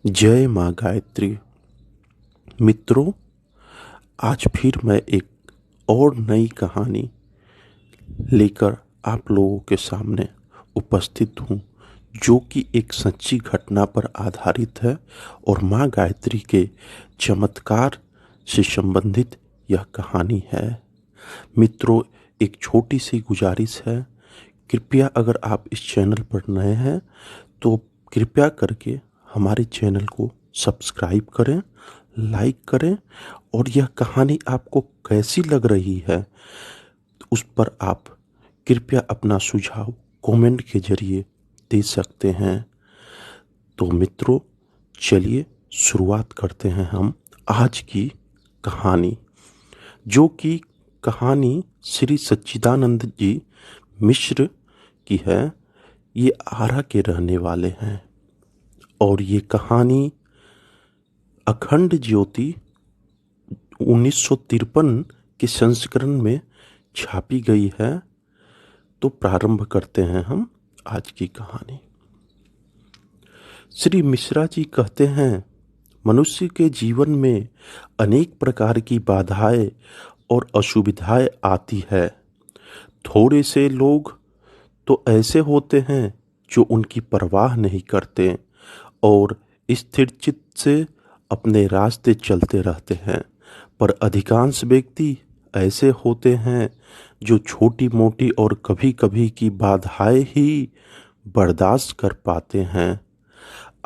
जय माँ गायत्री। मित्रों, आज फिर मैं एक और नई कहानी लेकर आप लोगों के सामने उपस्थित हूँ, जो कि एक सच्ची घटना पर आधारित है और माँ गायत्री के चमत्कार से संबंधित यह कहानी है। मित्रों, एक छोटी सी गुजारिश है, कृपया अगर आप इस चैनल पर नए हैं तो कृपया करके हमारे चैनल को सब्सक्राइब करें, लाइक करें और यह कहानी आपको कैसी लग रही है उस पर आप कृपया अपना सुझाव कमेंट के जरिए दे सकते हैं। तो मित्रों, चलिए शुरुआत करते हैं हम आज की कहानी, जो कि कहानी श्री सच्चिदानंद जी मिश्र की है। ये आरा के रहने वाले हैं और ये कहानी अखंड ज्योति 1953 के संस्करण में छापी गई है। तो प्रारंभ करते हैं हम आज की कहानी। श्री मिश्रा जी कहते हैं, मनुष्य के जीवन में अनेक प्रकार की बाधाएं और असुविधाएं आती है। थोड़े से लोग तो ऐसे होते हैं जो उनकी परवाह नहीं करते और स्थिर चित्त से अपने रास्ते चलते रहते हैं, पर अधिकांश व्यक्ति ऐसे होते हैं जो छोटी मोटी और कभी कभी की बाधाएं ही बर्दाश्त कर पाते हैं।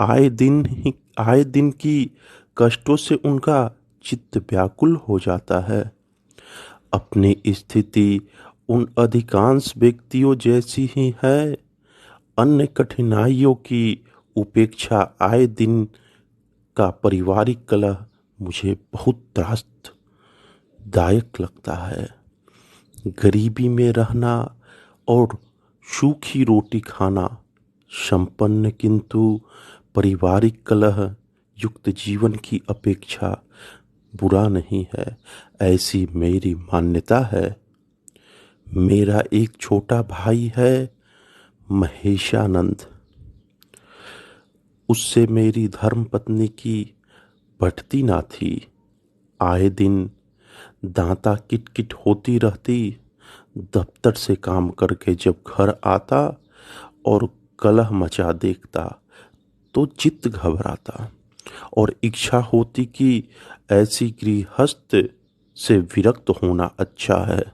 आए दिन की कष्टों से उनका चित्त व्याकुल हो जाता है। अपनी स्थिति उन अधिकांश व्यक्तियों जैसी ही है। अन्य कठिनाइयों की उपेक्षा आए दिन का पारिवारिक कलह मुझे बहुत त्रासदायक लगता है। गरीबी में रहना और सूखी रोटी खाना संपन्न किंतु पारिवारिक कलह युक्त जीवन की अपेक्षा बुरा नहीं है, ऐसी मेरी मान्यता है। मेरा एक छोटा भाई है, महेशानंद। उससे मेरी धर्मपत्नी की बढ़ती ना थी। आए दिन दांता किटकिट होती रहती। दफ्तर से काम करके जब घर आता और कलह मचा देखता तो चित्त घबराता और इच्छा होती कि ऐसी गृहस्थ से विरक्त होना अच्छा है।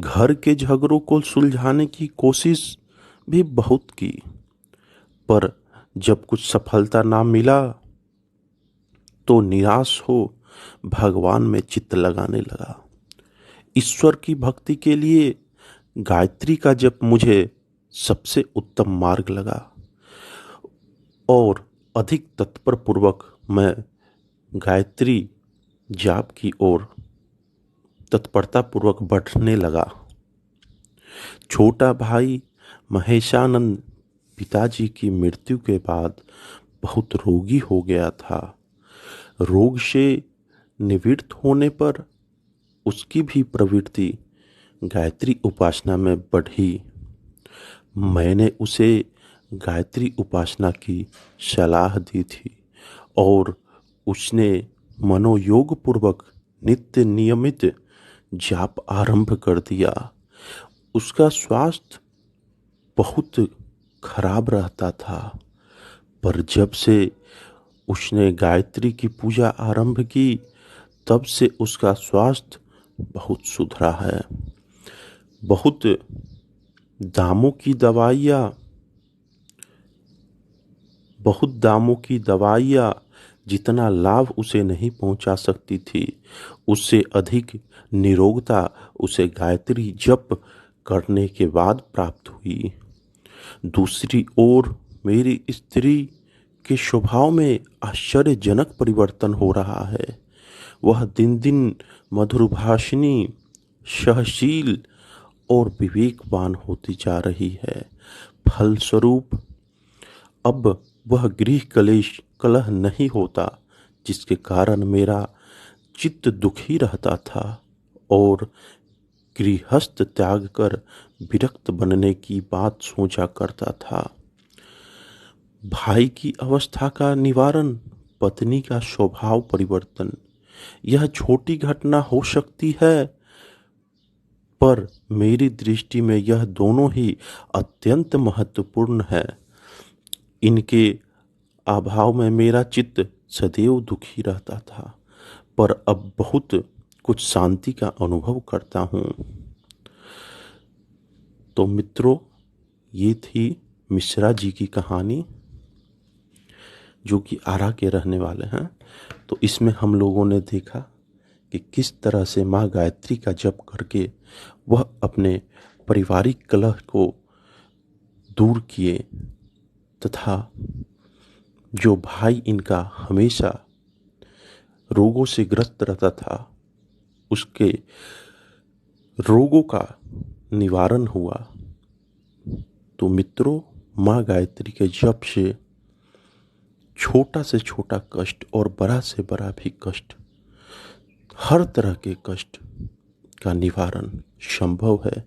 घर के झगड़ों को सुलझाने की कोशिश भी बहुत की, पर जब कुछ सफलता ना मिला तो निराश हो भगवान में चित्त लगाने लगा। ईश्वर की भक्ति के लिए गायत्री का जप मुझे सबसे उत्तम मार्ग लगा और अधिक तत्पर पूर्वक मैं गायत्री जाप की ओर तत्परता पूर्वक बढ़ने लगा। छोटा भाई महेशानंद पिताजी की मृत्यु के बाद बहुत रोगी हो गया था। रोग से निवृत्त होने पर उसकी भी प्रवृत्ति गायत्री उपासना में बढ़ी। मैंने उसे गायत्री उपासना की सलाह दी थी और उसने मनोयोग पूर्वक नित्य नियमित जाप आरंभ कर दिया। उसका स्वास्थ्य बहुत खराब रहता था, पर जब से उसने गायत्री की पूजा आरंभ की तब से उसका स्वास्थ्य बहुत सुधरा है। बहुत दामों की दवाइयाँ जितना लाभ उसे नहीं पहुंचा सकती थी, उससे अधिक निरोगता उसे गायत्री जप करने के बाद प्राप्त हुई। दूसरी ओर मेरी स्त्री के स्वभाव में आश्चर्यजनक परिवर्तन हो रहा है। वह दिन दिन मधुरभाषिणी, सहशील और विवेकवान होती जा रही है। फलस्वरूप अब वह गृह कलह नहीं होता, जिसके कारण मेरा चित्त दुखी रहता था और गृहस्थ त्याग कर विरक्त बनने की बात सोचा करता था। भाई की अवस्था का निवारण, पत्नी का स्वभाव परिवर्तन, यह छोटी घटना हो सकती है, पर मेरी दृष्टि में यह दोनों ही अत्यंत महत्वपूर्ण है। इनके अभाव में मेरा चित्त सदैव दुखी रहता था, पर अब बहुत कुछ शांति का अनुभव करता हूँ। तो मित्रों, ये थी मिश्रा जी की कहानी, जो कि आरा के रहने वाले हैं। तो इसमें हम लोगों ने देखा कि किस तरह से माँ गायत्री का जप करके वह अपने पारिवारिक कलह को दूर किए, तथा जो भाई इनका हमेशा रोगों से ग्रस्त रहता था, उसके रोगों का निवारण हुआ। तो मित्रों, माँ गायत्री के जप से छोटा से छोटा कष्ट और बड़ा से बड़ा भी कष्ट, हर तरह के कष्ट का निवारण संभव है,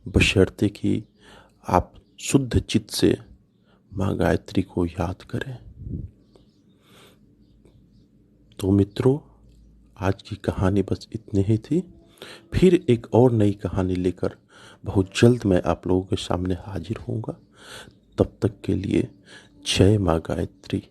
बशर्ते कि आप शुद्ध चित्त से माँ गायत्री को याद करें। तो मित्रों, आज की कहानी बस इतनी ही थी। फिर एक और नई कहानी लेकर बहुत जल्द मैं आप लोगों के सामने हाजिर होऊंगा। तब तक के लिए जय माँ गायत्री।